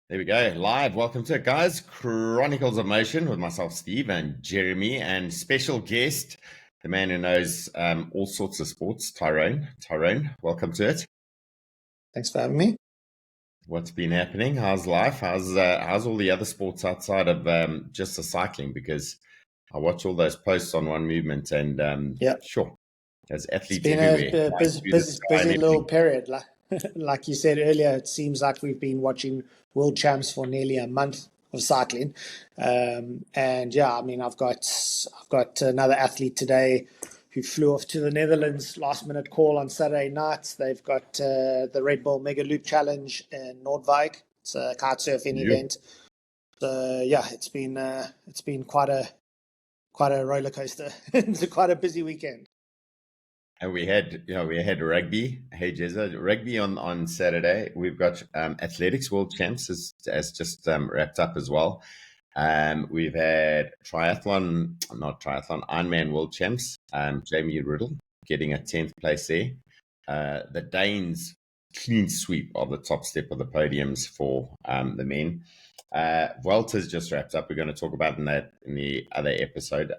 There we go. Live. Welcome to it, guys. Chronicles of Motion with myself, Steve, and Jeremy, and special guest, the man who knows all sorts of sports, Tyrone. Tyrone, welcome to it. Thanks for having me. What's been happening? How's life? How's all the other sports outside of just the cycling? Because I watch all those posts on One Movement, and sure, there's athletes it's been everywhere. a busy little period. Like you said earlier, it seems like we've been watching world champs for nearly a month of cycling, and yeah, I mean, I've got another athlete today who flew off to the Netherlands, last minute call on Saturday night. They've got the Red Bull Mega Loop Challenge in Noordwijk. It's a kite surfing event. So yeah, it's been quite a roller coaster. It's quite a busy weekend. And we had rugby. Hey, Jezza, rugby on Saturday. We've got athletics world champs as just wrapped up as well. We've had Ironman world champs. Jamie Riddle getting a 10th place there. The Danes clean sweep of the top step of the podiums for the men. Vuelta's just wrapped up. We're going to talk about in the other episode.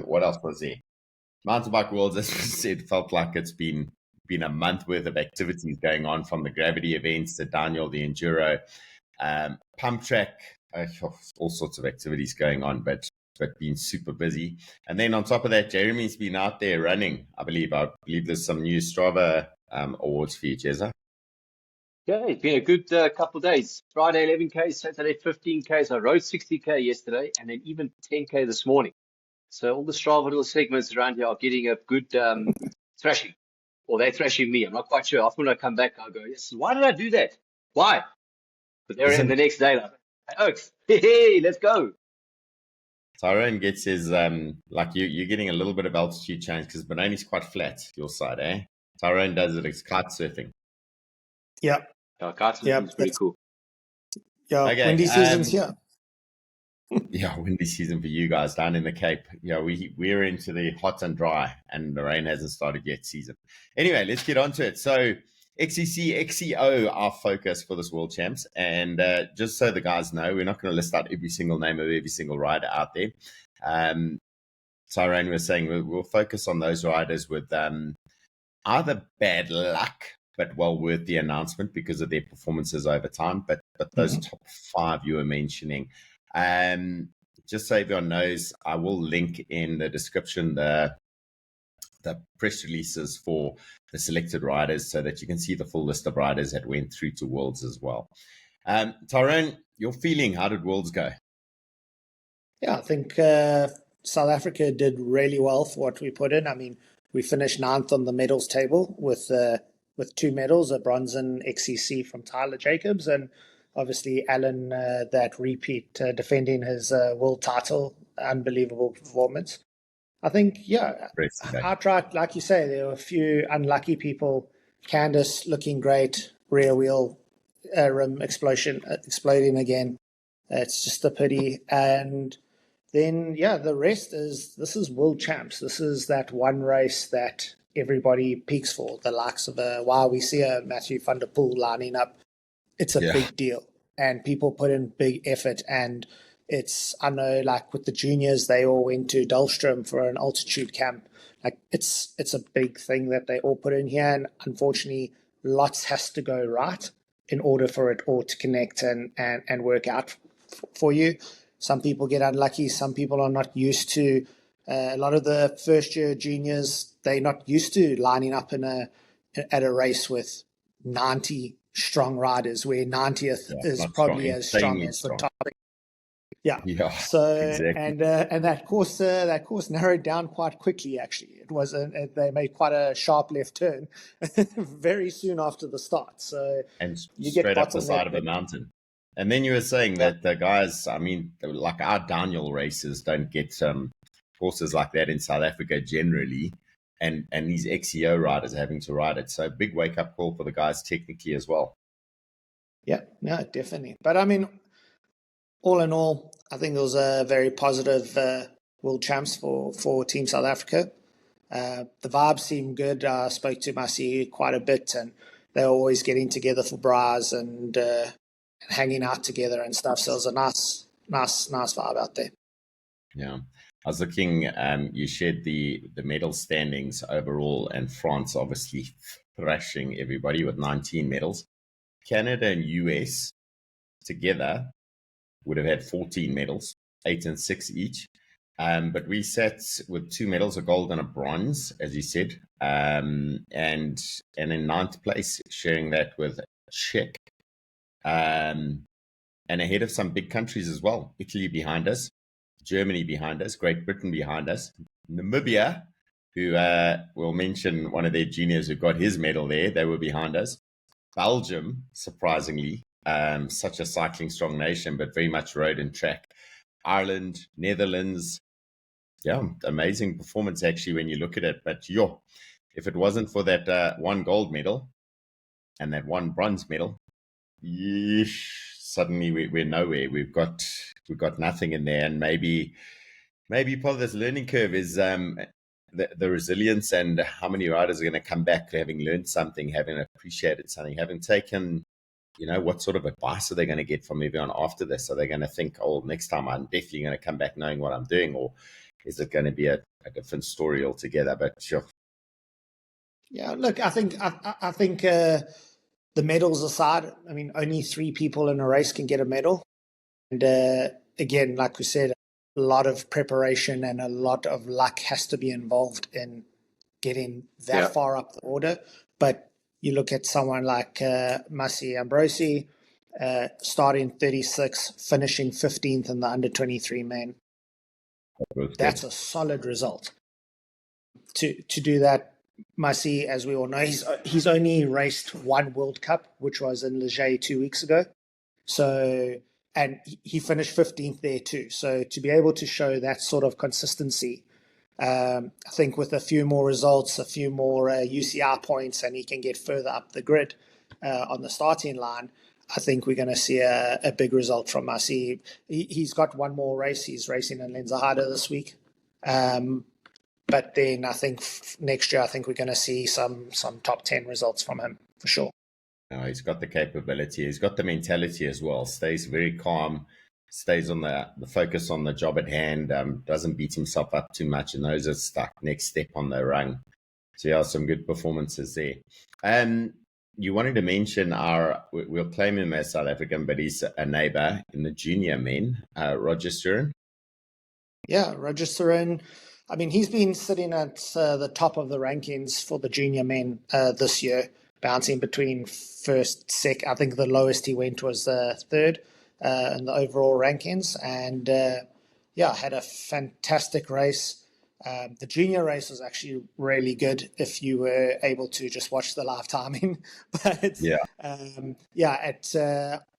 What else was there? Mountain Bike Worlds, as I said, felt like it's been a month worth of activities going on, from the gravity events to Daniel, the enduro, pump track, all sorts of activities going on, but been super busy. And then on top of that, Jeremy's been out there running. I believe there's some new Strava awards for you, Jezza. Yeah, it's been a good couple of days. Friday 11K, Saturday 15K. So I rode 60K yesterday and then even 10K this morning. So all the Strava little segments around here are getting a good thrashing. Or they're thrashing me. I'm not quite sure. Often when I come back, I'll go, yes, why did I do that? Why? But they're in the next day. Like, Oaks, hey, let's go. Tyrone gets his, you're getting a little bit of altitude change because Benoni's quite flat, your side, eh? Tyrone does it, it's kite surfing. Yeah. Kite surfing is pretty cool. Yeah, okay, windy season's here. Yeah, windy season for you guys down in the Cape. Yeah, we're into the hot and dry, and the rain hasn't started yet season. Anyway, let's get on to it. So XCC, XCO, our focus for this World Champs. And just so the guys know, we're not going to list out every single name of every single rider out there. Tyrone was saying we'll focus on those riders with either bad luck, but well worth the announcement because of their performances over time. But those top five you were mentioning. Just so everyone knows, I will link in the description the press releases for the selected riders so that you can see the full list of riders that went through to Worlds as well. Tyrone, your feeling, how did Worlds go? Yeah, I think South Africa did really well for what we put in. I mean, we finished 9th on the medals table with 2 medals, a bronze and XCC from Tyler Jacobs, and obviously Alan, that repeat defending his world title. Unbelievable performance. I think, yeah, outright, like you say, there were a few unlucky people. Candice looking great, rear wheel rim exploding again. It's just a pity. And then, yeah, the rest this is world champs. This is that one race that everybody peaks for, the likes of while we see a Matthew van der Poel lining up. It's a big deal, and people put in big effort. And I know, like with the juniors, they all went to Dahlstrom for an altitude camp. Like it's a big thing that they all put in here, and unfortunately, lots has to go right in order for it all to connect and work out for you. Some people get unlucky. Some people are not used to. A lot of the first year juniors, they're not used to lining up at a race with 90 strong riders, where 90th is probably as strong as the top. Yeah. So exactly. And that course narrowed down quite quickly. Actually, it was they made quite a sharp left turn very soon after the start. So and you straight up the side of a mountain. And then you were saying that the guys, I mean, like our Daniel races don't get courses like that in South Africa generally. And these XCO riders having to ride it. So big wake-up call for the guys technically as well. Yeah, definitely. But I mean, all in all, I think it was a very positive World Champs for Team South Africa. The vibes seemed good. I spoke to my CEO quite a bit, and they're always getting together for bras and hanging out together and stuff. So it was a nice vibe out there. Yeah. I was looking, you shared the medal standings overall, and France obviously thrashing everybody with 19 medals. Canada and US together would have had 14 medals, 8 and 6 each. But we sat with 2 medals, a gold and a bronze, as you said, and in ninth place, sharing that with Czech, and ahead of some big countries as well. Italy behind us, Germany behind us, Great Britain behind us, Namibia, who we'll mention one of their juniors who got his medal there, they were behind us. Belgium, surprisingly, such a cycling strong nation, but very much road and track. Ireland, Netherlands, yeah, amazing performance actually when you look at it. But if it wasn't for that one gold medal and that one bronze medal, suddenly we're nowhere. We've got nothing in there, and maybe part of this learning curve is the resilience and how many riders are going to come back having learned something, having appreciated something, having taken, what sort of advice are they going to get from everyone after this? Are they going to think, oh, next time I'm definitely going to come back knowing what I'm doing, or is it going to be a different story altogether? But sure. Yeah, look, I think the medals aside, I mean, only 3 people in a race can get a medal. And again, like we said, a lot of preparation and a lot of luck has to be involved in getting that far up the order. But you look at someone like Massi Ambrosi, starting 36, finishing 15th in the under-23 men. That's a solid result. To do that, Massi, as we all know, he's only raced 1 World Cup, which was in Leger 2 weeks ago. So, and he finished 15th there too. So to be able to show that sort of consistency, I think with a few more results, a few more UCI points, and he can get further up the grid on the starting line, I think we're going to see a big result from us. He's got one more race. He's racing in Lenzerheide this week. But then I think next year, I think we're going to see some top 10 results from him for sure. No, he's got the capability. He's got the mentality as well. Stays very calm, stays on the focus on the job at hand, doesn't beat himself up too much, and knows it's stuck. Next step on the rung. So yeah, some good performances there. You wanted to mention we'll claim him as South African, but he's a neighbor in the junior men, Roger Sturen. Yeah, Roger Sturen. I mean, he's been sitting at the top of the rankings for the junior men this year, bouncing between first, second. I think the lowest he went was third in the overall rankings. And had a fantastic race. The junior race was actually really good if you were able to just watch the live timing. But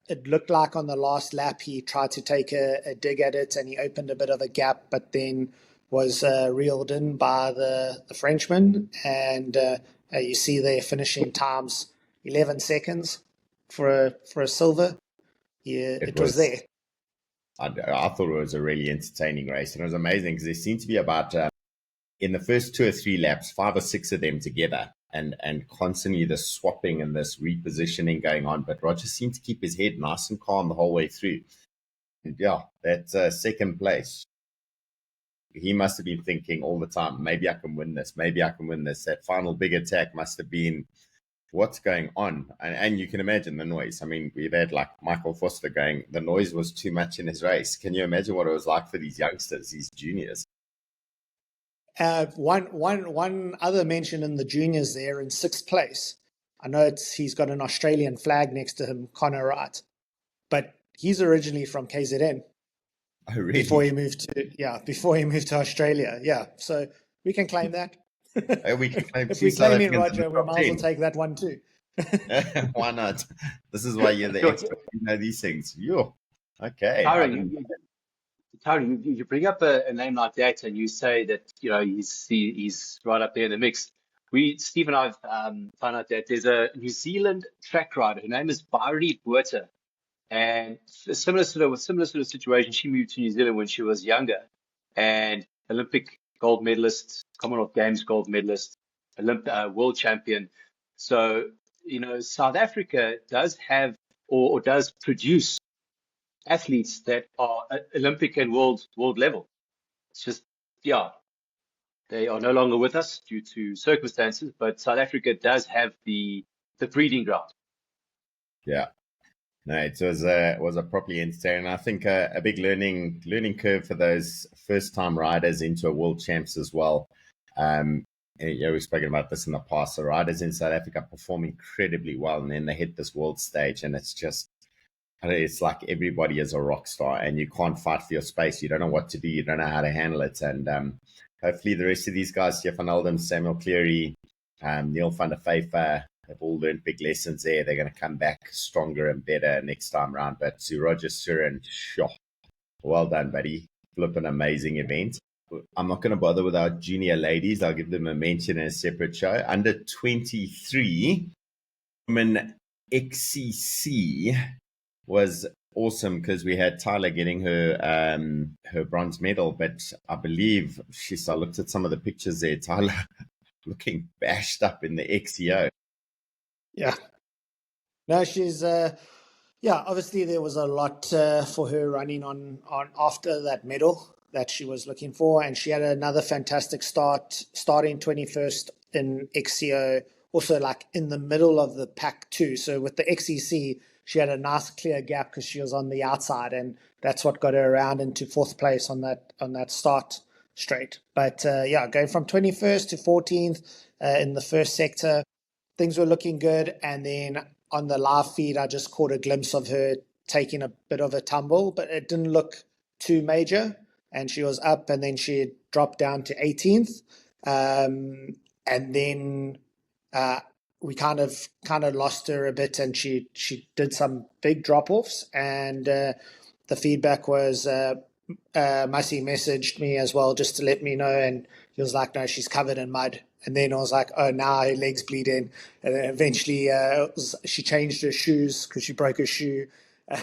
it looked like on the last lap he tried to take a dig at it and he opened a bit of a gap, but then was reeled in by the Frenchman. And you see there finishing times 11 seconds for a silver. Yeah, it was there. I thought it was a really entertaining race, and it was amazing because there seemed to be about in the first 2 or 3 laps, 5 or 6 of them together, and constantly the swapping and this repositioning going on. But Roger seemed to keep his head nice and calm the whole way through. And that second place, he must have been thinking all the time, maybe I can win this, maybe I can win this. That final big attack must have been, what's going on? And you can imagine the noise. I mean, we've had like Michael Foster going, the noise was too much in his race. Can you imagine what it was like for these youngsters, these juniors? One other mention in the juniors there in 6th place. I know he's got an Australian flag next to him, Connor Wright, but he's originally from KZN. Oh, really? Before he moved to Australia. Yeah, so we can claim that. We can claim if we claim it, Roger, we might as well take that one too. Why not? This is why you're the expert. You know these things. Okay. Tyrone, you bring up a name like that, and you say that he's right up there in the mix. Steve and I've found out that there's a New Zealand track rider. Her name is Bairi Buerta, and similar sort of situation. She moved to New Zealand when she was younger, and Olympic gold medalist, Commonwealth Games gold medalist, world champion. So South Africa does have or does produce athletes that are Olympic and world level. It's just, yeah, they are no longer with us due to circumstances, but South Africa does have the breeding ground. Yeah. No, it was a properly entertaining. I think a big learning curve for those first time riders into a world champs as well. And, we've spoken about this in the past. The riders in South Africa perform incredibly well, and then they hit this world stage, and it's like everybody is a rock star, and you can't fight for your space. You don't know what to do. You don't know how to handle it. And hopefully the rest of these guys, Stefan Oldham, Samuel Cleary, Neil van der Vyver, have all learned big lessons there. They're going to come back stronger and better next time round. But to Roger Surin, well done, buddy. Flip an amazing event. I'm not going to bother with our junior ladies. I'll give them a mention in a separate show. Under 23, women XCC was awesome because we had Tyler getting her bronze medal. But I believe, I looked at some of the pictures there, Tyler looking bashed up in the XCO. Yeah. No, she's obviously there was a lot for her running on after that medal that she was looking for, and she had another fantastic starting 21st in XCO, also like in the middle of the pack too. So with the XCC, she had a nice clear gap because she was on the outside, and that's what got her around into fourth place on that start straight. But going from 21st to 14th in the first sector, things were looking good. And then on the live feed, I just caught a glimpse of her taking a bit of a tumble, but it didn't look too major. And she was up, and then she had dropped down to 18th. And then we kind of lost her a bit, and she did some big drop-offs. And the feedback was, Massey messaged me as well just to let me know, and he was like, no, she's covered in mud. And then I was like, oh, now her leg's bleeding. And then eventually she changed her shoes because she broke her shoe.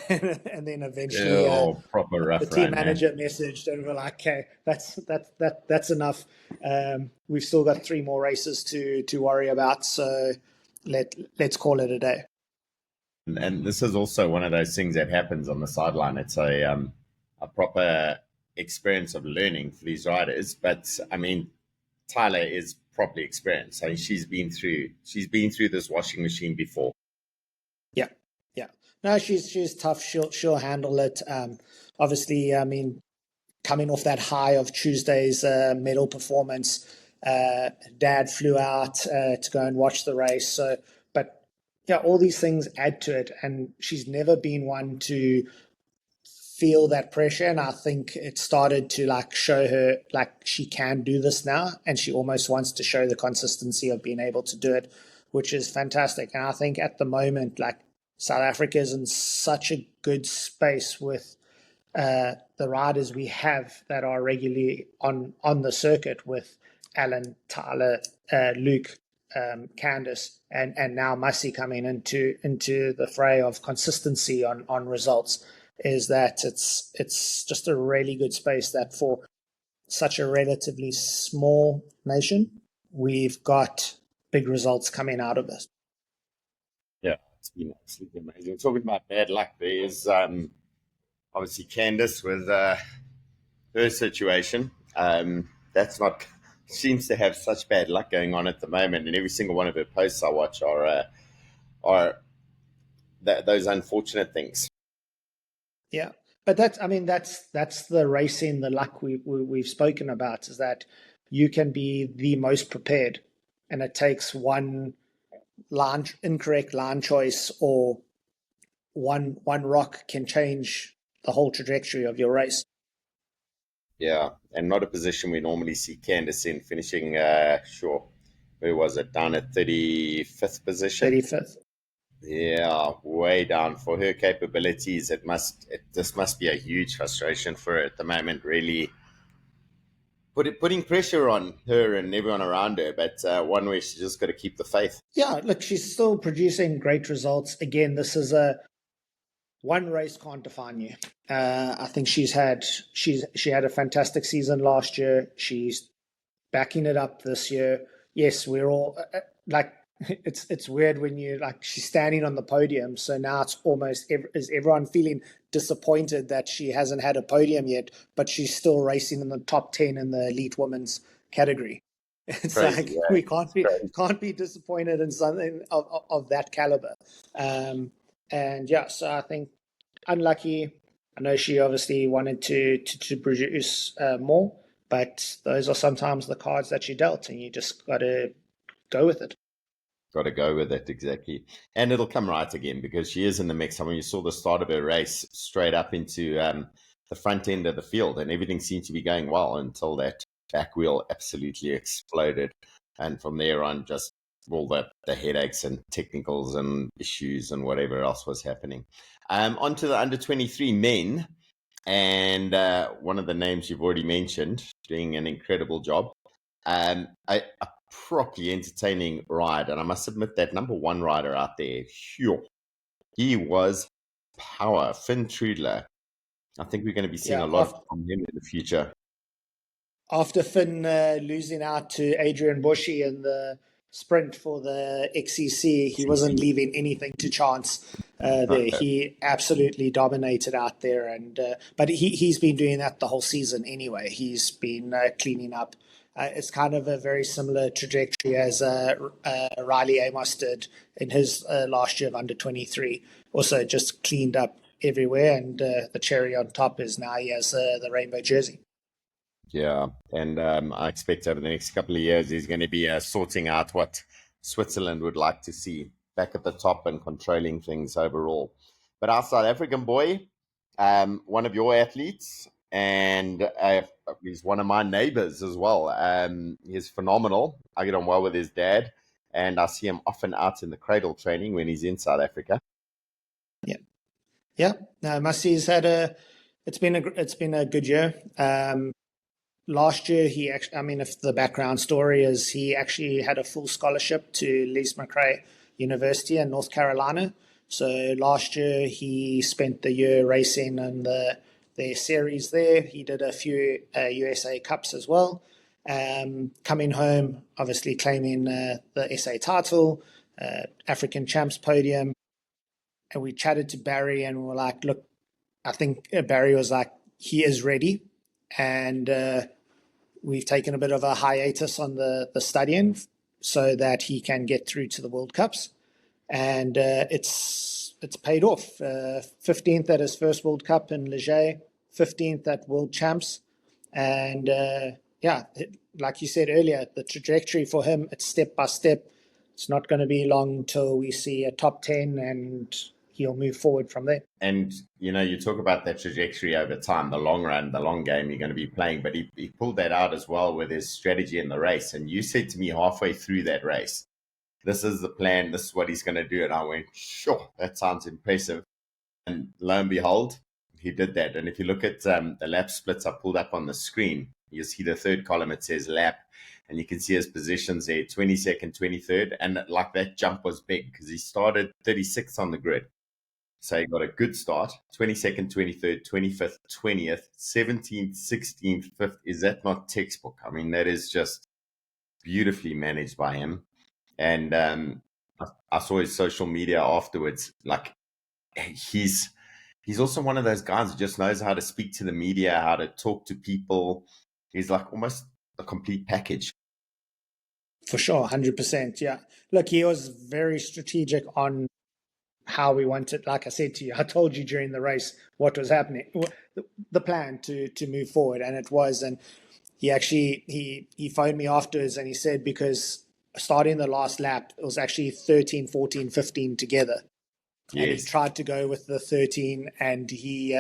And then eventually proper rough the team run, manager messaged, and we're like, okay, that's enough. We've still got 3 more races to worry about, so let's call it a day. And this is also one of those things that happens on the sideline. It's a proper experience of learning for these riders. But I mean, Tyler is properly experienced. I mean, she's been through this washing machine before. Yeah. No, she's tough. She'll handle it. Obviously, I mean, coming off that high of Tuesday's medal performance, Dad flew out to go and watch the race. So, but yeah, all these things add to it, and she's never been one to feel that pressure. And I think it started to like show her like she can do this now, and she almost wants to show the consistency of being able to do it, which is fantastic. And I think at the moment, like, South Africa is in such a good space with the riders we have that are regularly on the circuit, with Alan, Tyler, Luke, Candice, and now Massey coming into the fray of consistency on results, is that it's just a really good space that for such a relatively small nation, we've got big results coming out of it. Yeah, it's been absolutely amazing. Talking about bad luck, there is obviously Candice with her situation. Seems to have such bad luck going on at the moment, and every single one of her posts I watch are those unfortunate things. Yeah, but that's the racing, the luck we've spoken about, is that you can be the most prepared, and it takes one incorrect line choice, or one rock can change the whole trajectory of your race. Yeah, and not a position we normally see Candice in, finishing, where was it, down at 35th position? 35th. Yeah, way down. For her capabilities, this must be a huge frustration for her at the moment, really putting pressure on her and everyone around her, but one way she's just got to keep the faith. Yeah, look, she's still producing great results. Again, this is one race can't define you. I think she had a fantastic season last year. She's backing it up this year. Yes, we're all like, it's weird when you like she's standing on the podium. So now it's almost is everyone feeling disappointed that she hasn't had a podium yet, but she's still racing in the top 10 in the elite women's category. It's Crazy, like yeah. we can't be disappointed in something of that caliber. And yeah, so I think unlucky. I know she obviously wanted to produce more, but those are sometimes the cards that she dealt, and you just got to go with it. Got to go with it, exactly. And it'll come right again because she is in the mix. I mean, you saw the start of her race straight up into the front end of the field, and everything seemed to be going well until that back wheel absolutely exploded. And from there on, just all the headaches and technicals and issues and whatever else was happening. On to the under 23 men. And one of the names you've already mentioned, doing an incredible job. A properly entertaining ride. And I must admit that number one rider out there, he was power. Finn Trudler. I think we're going to be seeing a lot from him in the future. After Finn losing out to Adrian Bushy in the sprint for the XCC, he wasn't leaving anything to chance there. He absolutely dominated out there, and but he's been doing that the whole season anyway. He's been cleaning up. It's kind of a very similar trajectory as Riley Amos did in his last year of under 23. Also just cleaned up everywhere, and the cherry on top is now he has the rainbow jersey. Yeah, and I expect over the next couple of years he's going to be sorting out what Switzerland would like to see back at the top and controlling things overall. But our South African boy, one of your athletes, and he's one of my neighbors as well. He's phenomenal. I get on well with his dad, and I see him often out in the cradle training when he's in South Africa. Yeah. No, Massey's had it's been a good year. Last year, he actually, I mean, if the background story is he actually had a full scholarship to Lees McRae University in North Carolina. So last year, he spent the year racing in their series there. He did a few USA Cups as well. Coming home, obviously claiming the SA title, African Champs podium. And we chatted to Barry and we were like, look, I think Barry was like, he is ready. And we've taken a bit of a hiatus on the studying so that he can get through to the World Cups. And it's paid off. 15th at his first World Cup in Leger, 15th at World Champs. And like you said earlier, the trajectory for him, it's step by step. It's not going to be long till we see a top 10 and he'll move forward from there. And, you know, you talk about that trajectory over time, the long run, the long game you're going to be playing, but he pulled that out as well with his strategy in the race. And you said to me halfway through that race, this is the plan, this is what he's going to do. And I went, sure, that sounds impressive. And lo and behold, he did that. And if you look at the lap splits I pulled up on the screen, you see the third column, it says lap. And you can see his positions there, 22nd, 23rd. And like that jump was big because he started 36th on the grid. So he got a good start, 22nd, 23rd, 25th, 20th, 17th, 16th, 5th. Is that not textbook? I mean, that is just beautifully managed by him. And I saw his social media afterwards. Like, he's also one of those guys who just knows how to speak to the media, how to talk to people. He's like almost a complete package. For sure, 100%. Yeah. Look, he was very strategic on how we wanted. Like I said to you, I told you during the race what was happening, the plan to move forward, and it was. And he actually he phoned me afterwards and he said because starting the last lap it was actually 13, 14, 15 together. Yes. And he tried to go with the 13 and he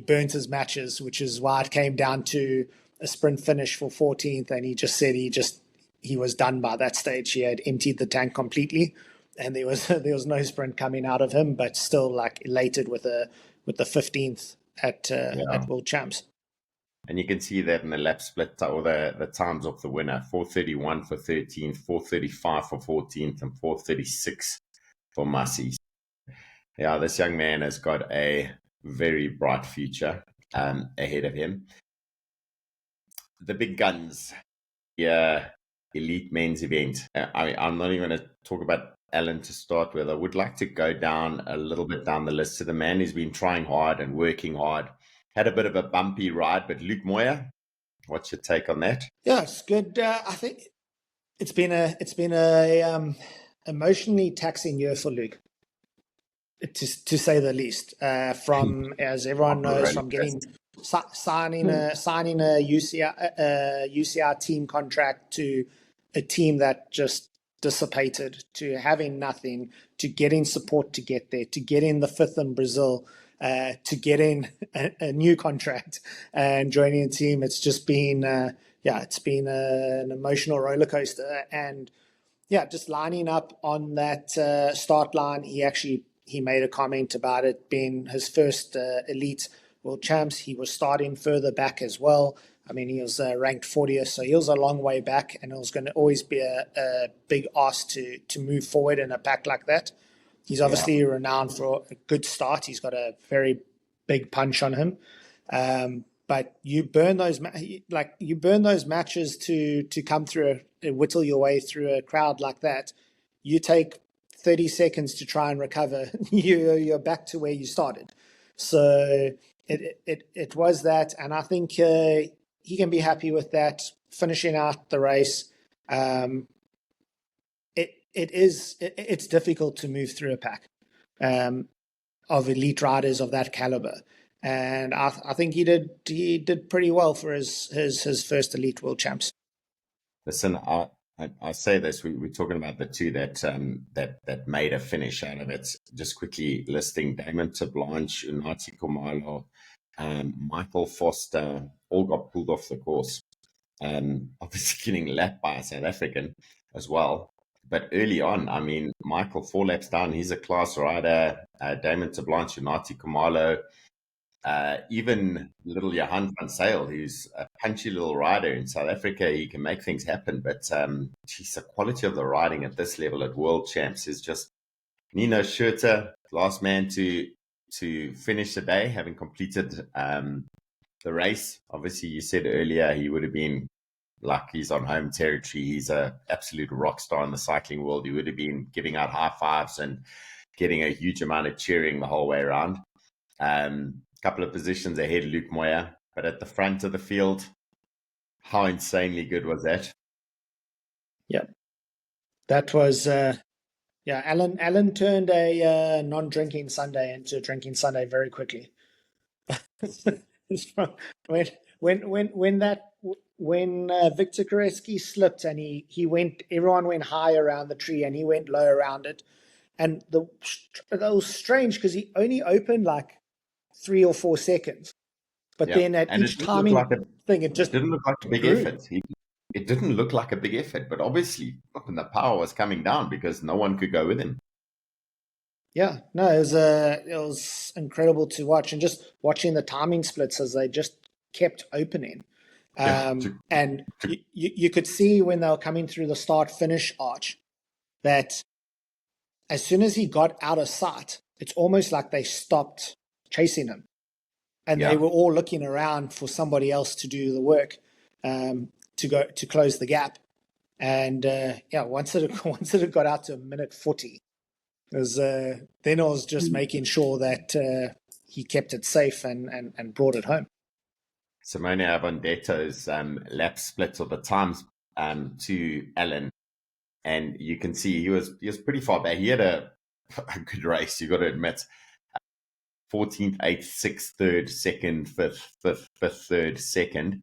burnt his matches, which is why it came down to a sprint finish for 14th. And he just said he was done by that stage. He had emptied the tank completely. And there was no sprint coming out of him, but still like elated with the 15th at World Champs. And you can see that in the lap split or the times of the winner: 4:31 for 13th, 4:35 for 14th, and 4:36 for Massey. Yeah, this young man has got a very bright future ahead of him. The big guns. Yeah. elite men's event. I'm not even going to talk about Alan to start with. I would like to go down a little bit down the list to the man who's been trying hard and working hard. Had a bit of a bumpy ride, but Luke Moyer, what's your take on that? Yeah, it's good. I think it's been a emotionally taxing year for Luke, to say the least. From, as everyone knows, from signing a UCR team contract to a team that just dissipated, to having nothing, to getting support to get there, to getting the fifth in Brazil, to getting a new contract and joining a team. It's just been, it's been an emotional roller coaster. And yeah, just lining up on that start line, he made a comment about it being his first elite world champs. He was starting further back as well. I mean, he was ranked 40th, so he was a long way back, and it was going to always be a big ask to move forward in a pack like that. He's obviously renowned for a good start. He's got a very big punch on him. But you burn those matches to come through, whittle your way through a crowd like that. You take 30 seconds to try and recover. You're back to where you started. So it was that, and I think he can be happy with that, finishing out the race. It's difficult to move through a pack of elite riders of that caliber, and I think he did pretty well for his first elite world champs. Listen, I say this. We're talking about the two that made a finish out of it. Just quickly listing: Damon Blanche, Unati Kumalo, Michael Foster, all got pulled off the course. Obviously getting lapped by a South African as well. But early on, I mean, Michael 4 laps down, he's a class rider. Damon Blanche, Unati Kumalo, even little Johan van Sail, who's a punchy little rider in South Africa. He can make things happen, but the quality of the riding at this level at World Champs is just Nino Schurter, last man to finish the day, having completed the race. Obviously, you said earlier he would have been like he's on home territory. He's an absolute rock star in the cycling world. He would have been giving out high fives and getting a huge amount of cheering the whole way around. Couple of positions ahead, Luke Moyer, but at the front of the field, how insanely good was that? Yep, that was Alan turned a non-drinking Sunday into a drinking Sunday very quickly. when Victor Koreski slipped and everyone went high around the tree and he went low around it, and that was strange because he only opened like 3 or 4 seconds, but then at each timing thing, it just didn't look like a big effort. It didn't look like a big effort, but obviously the power was coming down because no one could go with him. Yeah, no, it was incredible to watch, and just watching the timing splits as they just kept opening. And you could see when they were coming through the start-finish arch that as soon as he got out of sight, it's almost like they stopped chasing him, and they were all looking around for somebody else to do the work to close the gap. And once it got out to a minute 40, then I was just making sure that he kept it safe and brought it home. Simone Avondetto's lap split or the times to Alan, and you can see he was pretty far back. He had a good race, you got to admit. 14th, 8th, 6th, 3rd, 2nd, 5th, 3rd, 2nd.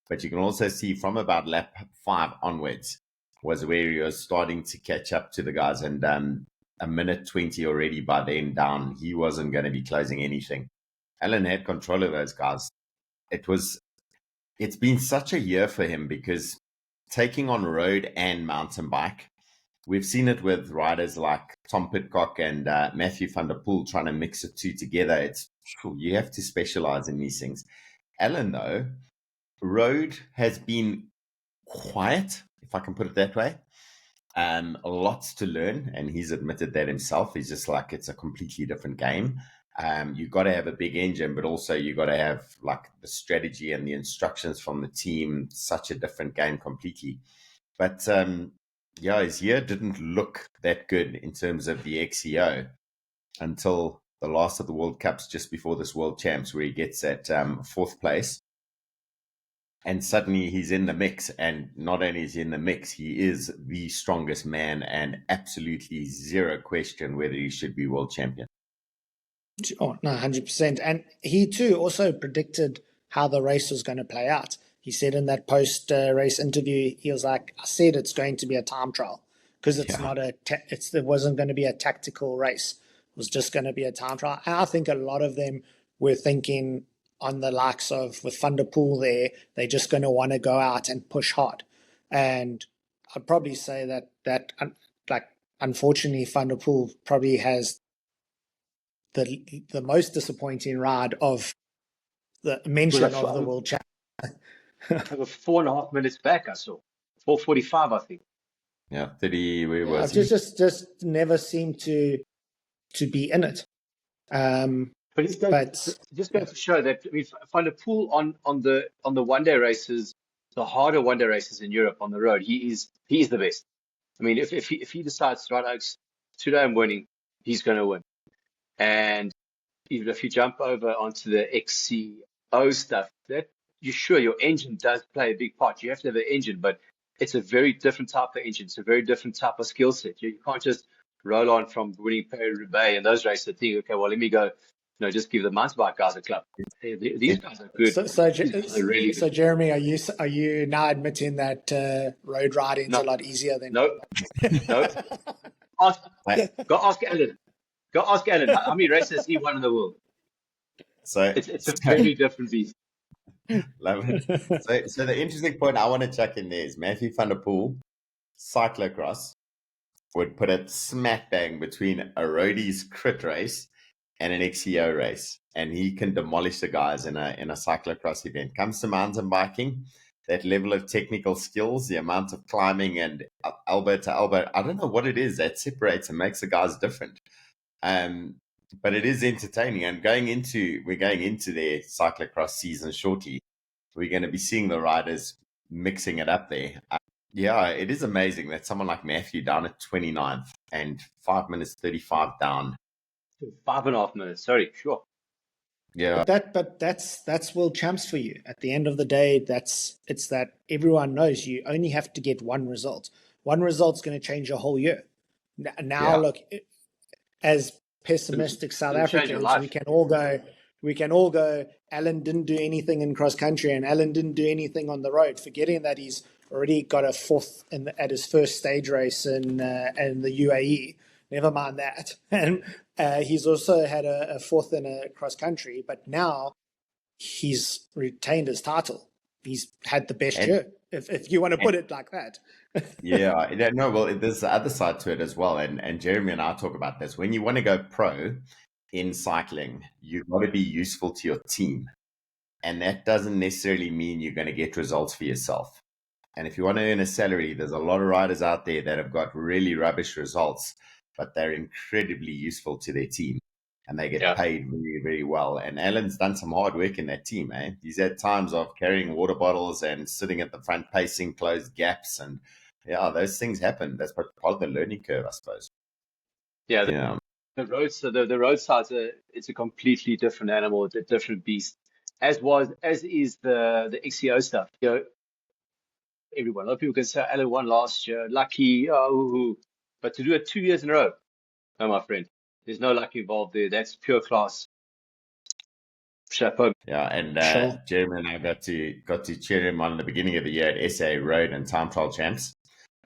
But you can also see from about lap 5 onwards was where he was starting to catch up to the guys, and a minute 20 already by then down, he wasn't going to be closing anything. Alan had control of those guys. It's been such a year for him because taking on road and mountain bike, we've seen it with riders like Tom Pidcock and Matthew van der Poel trying to mix the two together. You have to specialize in these things. Alan, though, road has been quiet, if I can put it that way. Lots to learn, and he's admitted that himself. He's just like, it's a completely different game. You've got to have a big engine, but also you got to have like the strategy and the instructions from the team. Such a different game completely. But his year didn't look that good in terms of the XCO until the last of the World Cups, just before this World Champs, where he gets at fourth place. And suddenly he's in the mix. And not only is he in the mix, he is the strongest man, and absolutely zero question whether he should be world champion. Oh, no, 100%. And he too also predicted how the race was going to play out. He said in that post-race interview, he was like, I said it's going to be a time trial because it's not it wasn't going to be a tactical race. It was just going to be a time trial. And I think a lot of them were thinking on the likes of with Van der Poel there, they're just going to want to go out and push hard. And I'd probably say that unfortunately Van der Poel probably has the most disappointing ride of the mention of the World Champ. I was 4.5 minutes back, I saw. 4:45, I think. Yeah, 30, where was he? Just never seemed to be in it. But just going to show that, I mean, Van der Poel on the one-day races, the harder one-day races in Europe on the road, he is the best. I mean, if he decides, right, Oaks, today I'm winning, he's going to win. And even if you jump over onto the XCO stuff, that you're sure your engine does play a big part. You have to have an engine, but it's a very different type of engine. It's a very different type of skill set. You can't just roll on from winning Paris-Roubaix and those races and think, okay, well, let me go, just give the mountain bike guys a club. These guys are good. So Jeremy, are you now admitting that road riding is a lot easier than? No. Go ask Alan. Go ask Alan. How many races has he won in the world? So it's a very different beast. Love it. So the interesting point I want to check in there is Matthew van der Poel, cyclocross, would put it smack bang between a roadie's crit race and an XCO race, and he can demolish the guys in a cyclocross event. Comes to mountain biking, that level of technical skills, the amount of climbing and elbow to elbow, I don't know what it is that separates and makes the guys different. But it is entertaining, and we're going into their cyclocross season shortly. We're going to be seeing the riders mixing it up there. It is amazing that someone like Matthew down at 29th and 5 minutes 35 down. 5.5 minutes. Sorry, sure. Yeah, but that's world champs for you. At the end of the day, it's that everyone knows you only have to get one result. One result's going to change your whole year. Now, look, as pessimistic South Africans, we can all go, Alan didn't do anything in cross country and Alan didn't do anything on the road, forgetting that he's already got a fourth at his first stage race in the UAE. Never mind that. And he's also had a fourth in a cross country, but now he's retained his title. He's had the best year, if you want to put it like that. Well, there's the other side to it as well. And Jeremy and I talk about this. When you want to go pro in cycling, you've got to be useful to your team. And that doesn't necessarily mean you're going to get results for yourself. And if you want to earn a salary, there's a lot of riders out there that have got really rubbish results, but they're incredibly useful to their team. And they get paid very, very well. And Alan's done some hard work in that team, eh? He's had times of carrying water bottles and sitting at the front pacing closed gaps. And those things happen. That's part of the learning curve, I suppose. The roads, so the roadsides it's a completely different animal, it's a different beast. As is the XCO stuff. Everyone, a lot of people can say Alan won last year, lucky, but to do it 2 years in a row, no, my friend, there's no luck involved there. That's pure class. Chapeau. Yeah, and Jeremy and I got to cheer him on the beginning of the year at SA Road and Time Trial Champs.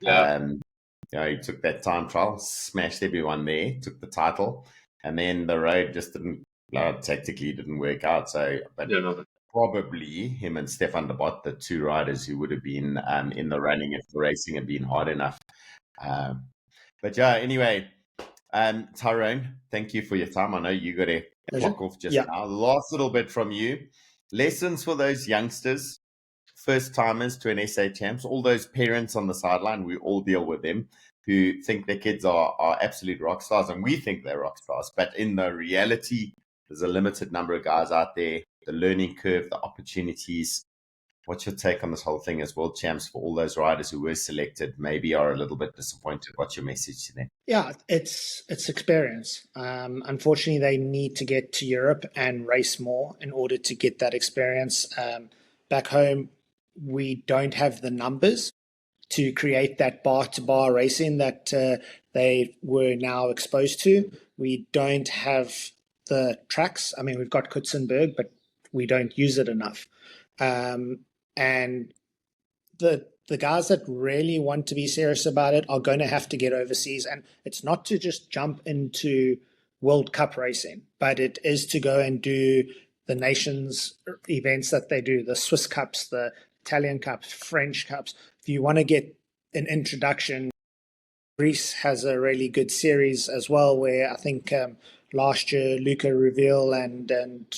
He took that time trial, smashed everyone there, took the title, and then the road just tactically didn't work out. So, but probably him and Stefan de Bot, the two riders who would have been in the running if the racing had been hard enough. Anyway, Tyrone, thank you for your time. I know you got to clock off just now. Last little bit from you. Lessons for those youngsters, first timers to an SA Champs, all those parents on the sideline, we all deal with them, who think their kids are absolute rock stars, and we think they're rock stars. But in the reality, there's a limited number of guys out there, the learning curve, the opportunities. What's your take on this whole thing as world champs for all those riders who were selected, maybe are a little bit disappointed? What's your message to them? Yeah, it's experience. Unfortunately, they need to get to Europe and race more in order to get that experience. Back home, we don't have the numbers to create that bar-to-bar racing that they were now exposed to. We don't have the tracks. I mean, we've got Kutsenberg, but we don't use it enough. And the guys that really want to be serious about it are going to have to get overseas. And it's not to just jump into World Cup racing, but it is to go and do the nations events that they do, the Swiss Cups, the Italian Cups, French Cups. If you want to get an introduction, Greece has a really good series as well, where I think last year Luca Reveal and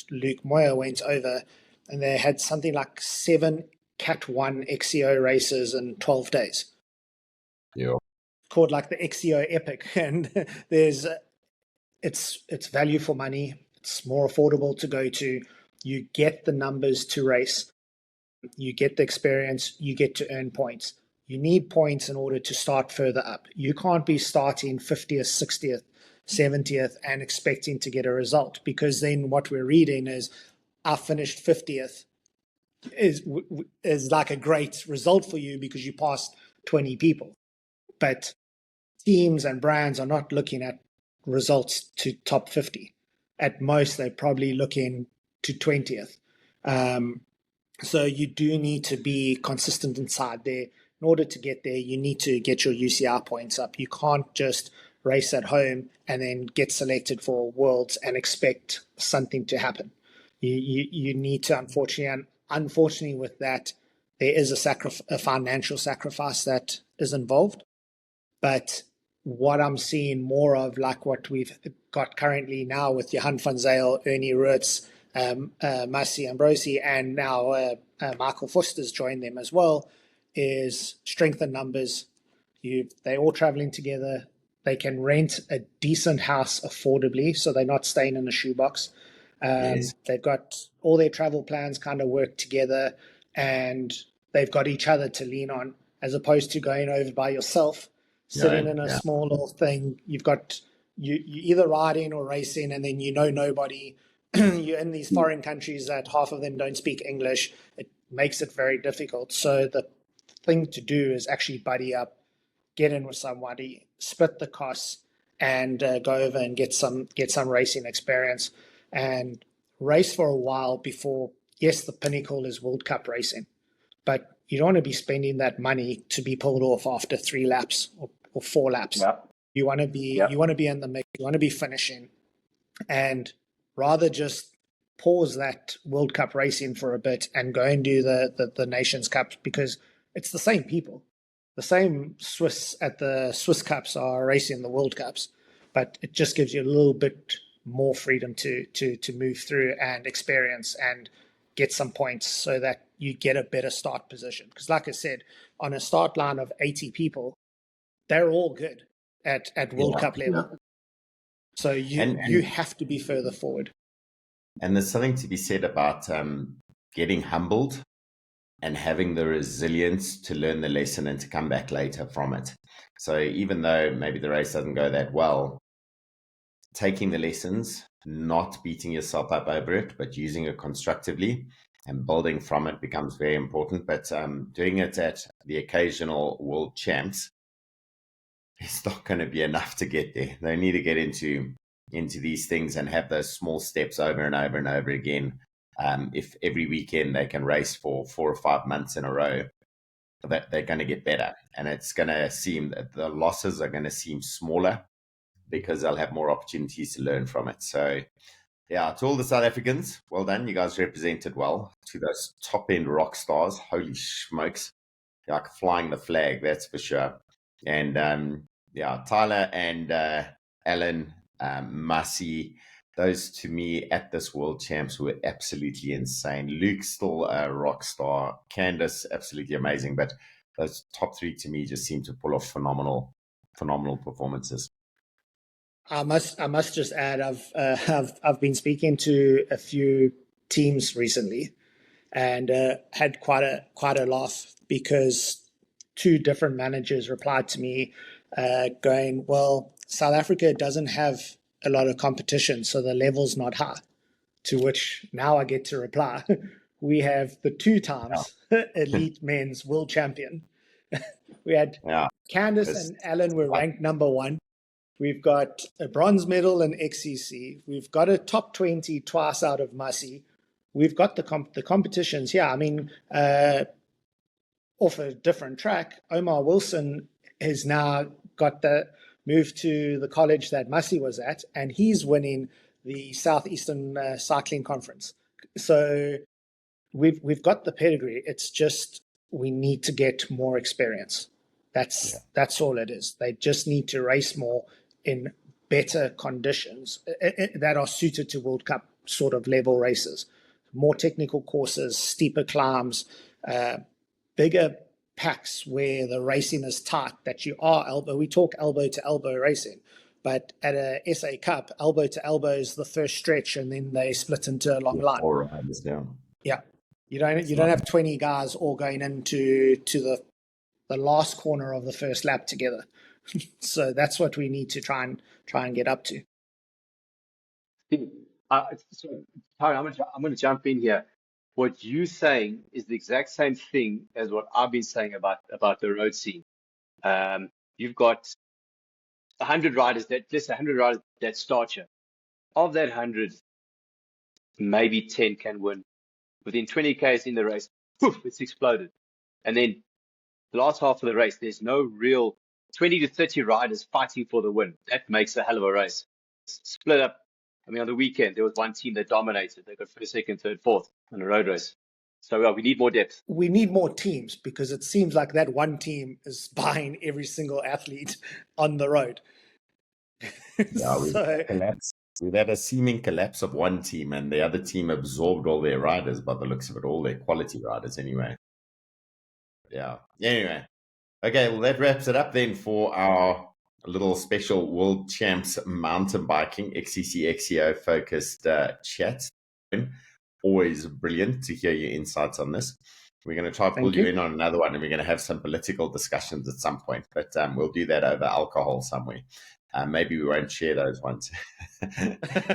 Luke Moyer went over, and they had something like 7 Cat 1 XCO races in 12 days. Yeah. Called like the XCO Epic. And it's value for money. It's more affordable to go to. You get the numbers to race. You get the experience. You get to earn points. You need points in order to start further up. You can't be starting 50th, 60th, 70th and expecting to get a result, because then what we're reading is I finished 50th is like a great result for you because you passed 20 people. But teams and brands are not looking at results to top 50. At most, they're probably looking to 20th. So you do need to be consistent inside there. In order to get there, you need to get your UCR points up. You can't just race at home and then get selected for Worlds and expect something to happen. You need to, unfortunately with that, there is a financial sacrifice that is involved. But what I'm seeing more of, like what we've got currently now with Johan van Zyl, Ernie Roots, Massi Ambrosi, and now Michael Foster's joined them as well, is strength in numbers. They're all traveling together. They can rent a decent house affordably, so they're not staying in a shoebox. Yes. They've got all their travel plans kind of work together, and they've got each other to lean on, as opposed to going over by yourself, sitting in a small little thing. You've got you either riding or racing, and then nobody. You're in these foreign countries that half of them don't speak English. It makes it very difficult. So the thing to do is actually buddy up, get in with somebody, split the costs, and go over and get some racing experience and race for a while before. Yes, the pinnacle is World Cup racing, but you don't want to be spending that money to be pulled off after 3 laps or 4 laps. Yep. You want to be in the mix. You want to be finishing, and rather just pause that World Cup racing for a bit and go and do the Nations Cup, because it's the same people. The same Swiss at the Swiss Cups are racing the World Cups, but it just gives you a little bit more freedom to move through and experience and get some points so that you get a better start position. Because like I said, on a start line of 80 people, they're all good at World Cup level. Yeah. So you have to be further forward. And there's something to be said about getting humbled and having the resilience to learn the lesson and to come back later from it. So even though maybe the race doesn't go that well, taking the lessons, not beating yourself up over it, but using it constructively and building from it becomes very important. But doing it at the occasional world champs, it's not going to be enough to get there. They need to get into these things and have those small steps over and over and over again. If every weekend they can race for 4 or 5 months in a row, that they're going to get better. And it's going to seem that the losses are going to seem smaller because they'll have more opportunities to learn from it. So, yeah, to all the South Africans, well done. You guys represented well. To those top-end rock stars, holy smokes. You're like flying the flag, that's for sure. And, Tyler and Alan, Massi, those to me at this World Champs were absolutely insane. Luke's still a rock star. Candace, absolutely amazing. But those top 3 to me just seem to pull off phenomenal performances. I must just add, I've been speaking to a few teams recently, and had quite a laugh because two different managers replied to me going, well, South Africa doesn't have a lot of competition, so the level's not high. To which now I get to reply, we have the 2 times elite men's world champion. We had Candice and Alan were ranked number 1. We've got a bronze medal in XCC. We've got a top 20 twice out of Massey. We've got the competitions here. I mean, off a different track, Omar Wilson has now got the move to the college that Massey was at, and he's winning the Southeastern Cycling Conference. So we've got the pedigree. It's just we need to get more experience. That's all it is. They just need to race more in better conditions that are suited to World Cup sort of level races. More technical courses, steeper climbs, bigger packs where the racing is tight, that you are elbow. We talk elbow to elbow racing, but at a SA Cup, elbow to elbow is the first stretch, and then they split into a long line. All riders down. Yeah, you don't have 20 guys all going into the last corner of the first lap together. So that's what we need to try and get up to. So, Tyrone, I'm going to jump in here. What you're saying is the exact same thing as what I've been saying about the road scene. You've got 100 riders that start you. Of that 100, maybe 10 can win. Within 20 Ks in the race, poof, it's exploded. And then the last half of the race, there's no real 20 to 30 riders fighting for the win. That makes a hell of a race. Split up. I mean, on the weekend, there was one team that dominated. They got first, second, third, fourth on a road race. So we need more depth. We need more teams because it seems like that one team is buying every single athlete on the road. We've had a seeming collapse of one team, and the other team absorbed all their riders by the looks of it, all their quality riders anyway. Yeah. Anyway. Okay, well, that wraps it up then for our little special World Champs mountain biking XCC XCO focused chat. Always brilliant to hear your insights on this. We're going to try to pull you in on another one, and we're going to have some political discussions at some point, but we'll do that over alcohol somewhere. Maybe we won't share those ones.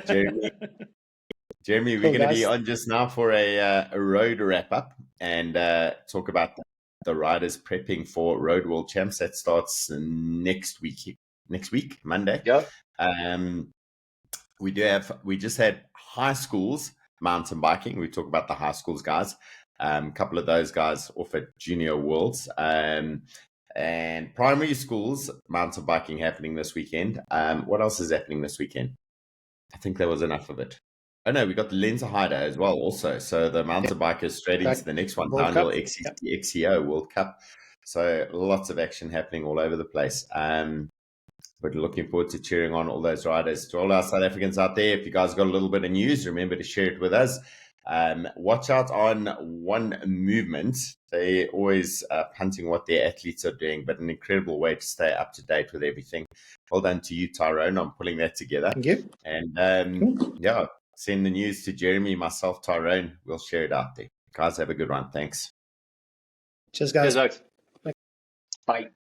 Jeremy, we're going to be on just now for a road wrap up and talk about the riders prepping for Road World Champs. That starts next week, Monday. Yeah. We just had high schools mountain biking. We talk about the high schools guys. A couple of those guys off at Junior Worlds. And primary schools mountain biking happening this weekend. What else is happening this weekend? I think there was enough of it. Oh no, we got the Lenzerheide as well also. So the mountain bikers straight into the next one, downhill XCC, XCO World Cup. So lots of action happening all over the place. But looking forward to cheering on all those riders. To all our South Africans out there, if you guys got a little bit of news, remember to share it with us. Watch out on One Movement. They're always punting what their athletes are doing, but an incredible way to stay up to date with everything. Well done to you, Tyrone, on pulling that together. Thank you. And send the news to Jeremy, myself, Tyrone. We'll share it out there. Guys, have a good one. Thanks. Cheers, guys. Cheers, Bye.